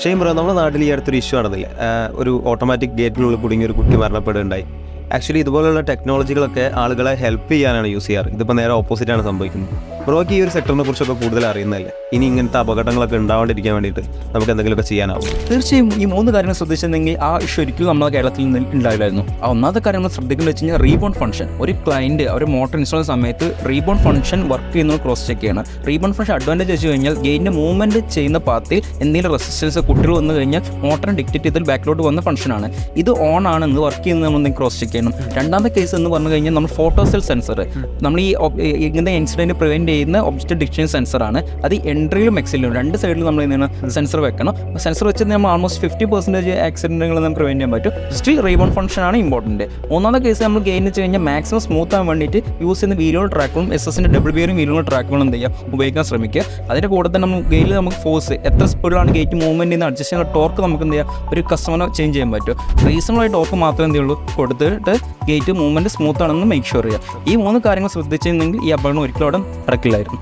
Shame bro, നമ്മുടെ നാട്ടിൽ ഈ അടുത്തൊരു ഇഷ്യൂ നടന്നില്ല, ഒരു ഓട്ടോമാറ്റിക് ഗേറ്റിനുള്ളിൽ കുടുങ്ങിയ ഒരു കുട്ടി മരണപ്പെടുകയുണ്ടായി. ആക്ച്വലി ഇതുപോലുള്ള ടെക്നോളജികളൊക്കെ ആളുകളെ ഹെൽപ്പ് ചെയ്യാനാണ് യൂസ് ചെയ്യാറ്. ഇതിപ്പോൾ നേരെ ഓപ്പോസിറ്റാണ് സംഭവിക്കുന്നത്. ബ്രോക്ക് ഈ ഒരു സെക്ടറിനെ കുറിച്ചൊക്കെ കൂടുതൽ അറിയുന്നതല്ലേ, ഇനി ഇങ്ങനത്തെ അപകടങ്ങളൊക്കെ ഉണ്ടാവാണ്ടിരിക്കാൻ വേണ്ടിയിട്ട് നമുക്ക് എന്തെങ്കിലുമൊക്കെ ചെയ്യാനാവും? തീർച്ചയായും ഈ 3 കാര്യങ്ങൾ ശ്രദ്ധിച്ചിട്ടുണ്ടെങ്കിൽ ആ ഇഷ്യൂ ഒരിക്കലും നമ്മുടെ കേരളത്തിൽ ഉണ്ടാവില്ലായിരുന്നു. ആ ഒന്നാമത്തെ കാര്യം നമ്മൾ ശ്രദ്ധിക്കുന്നത് വെച്ച് കഴിഞ്ഞാൽ റീബൗണ്ട് ഫംഗ്ഷൻ. ഒരു ക്ലയൻറ്റ് ഒരു മോട്ടർ ഇൻസ്റ്റാൾ ചെയ്യുന്ന സമയത്ത് റീബൗണ്ട് ഫംഗ്ഷൻ വർക്ക് ചെയ്യുന്നത് ക്രോസ് ചെക്ക് ചെയ്യണം. റീബൗണ്ട് ഫംഗ്ഷൻ അഡ്വാൻറ്റേജ് വെച്ച് കഴിഞ്ഞാൽ ഗെയിൻ്റെ മൂവ്മെൻറ്റ് ചെയ്യുന്ന പാത്തിൽ എന്തെങ്കിലും റെസിസ്റ്റൻസ് കുട്ടികൾ വന്നു കഴിഞ്ഞാൽ മോട്ടറിന് ഡിക്റ്റേറ്റ് ചെയ്താൽ ബാക്കിലോട്ട് വന്ന ഫംഗ്ഷനാണ്. ഇത് ഓൺ ആണെന്ന് വർക്ക് ചെയ്യുന്നത് നമ്മൾ ക്രോസ് ചെക്ക് ചെയ്യണം. രണ്ടാമത്തെ കേസ് എന്ന് പറഞ്ഞു കഴിഞ്ഞാൽ നമ്മൾ ഫോട്ടോസെൽ സെൻസർ, നമ്മൾ ഈ ഇങ്ങനത്തെ ഇൻസിഡൻറ്റ് പ്രിവെൻറ്റ് ചെയ്യുന്ന ഒബ്ജക്റ്റ് ഡിറ്റക്ഷൻ സെൻസറാണ്. അത് എൻട്രിയിലും എക്സിലും 2 സൈഡിലും നമ്മൾ എന്താണ് സെൻസർ വെക്കണം. സെൻസർ വെച്ച് നമ്മൾ ആൾമോസ്റ്റ് 50% ആക്സിഡൻറ്റുകൾ നമുക്ക് പ്രിവെൻറ്റ് ചെയ്യാൻ പറ്റും. സ്റ്റിൽ റീബൗണ്ട് ഫംഗ്ഷൻ ആണ് ഇമ്പോർട്ടൻറ്റ്. മൂന്നാമത്തെ കേസ് നമ്മൾ ഗെയിൻ വെച്ച് കഴിഞ്ഞാൽ മാക്സിമം സ്മൂത്ത് ആകാൻ വേണ്ടിയിട്ട് യൂസ് ചെയ്യുന്ന വീലുകൾ ട്രാക്കുകളും SS-ൻ്റെ ഡബിൾ ബിയറിംഗ് വീലുകൾ ട്രാക്കുകളും എന്ത് ചെയ്യുക ഉപയോഗിക്കാൻ ശ്രമിക്കുക. അതിൻ്റെ കൂടെ തന്നെ നമ്മൾ ഗെയിനിൽ നമുക്ക് ഫോഴ്സ് എത്ര സ്പീഡിലാണ് ഗേറ്റ് മൂവ്മെൻറ്റ് ചെയ്യുന്ന അഡ്ജസ്റ്റ് ചെയ്യുന്ന ടോർക്ക് നമുക്ക് എന്ത് ചെയ്യുക ഒരു കസ്റ്റമറിനെ ചേഞ്ച് ചെയ്യാൻ പറ്റും. റീസണബിൾ ആയി ടോർക്ക് മാത്രമേ എന്ത് ചെയ്യുള്ളൂ കൊടുത്തിട്ട് ഗേറ്റ് മൂവ്മെൻറ്റ് സ്മൂത്ത് ആണെന്ന് മേക്ക് ഷുവർ ചെയ്യുക. ഈ 3 കാര്യങ്ങൾ ശ്രദ്ധിച്ചിരുന്നെങ്കിൽ ഈ അപകടം ഒരിക്കലും അവിടെ നടക്കില്ലായിരുന്നു.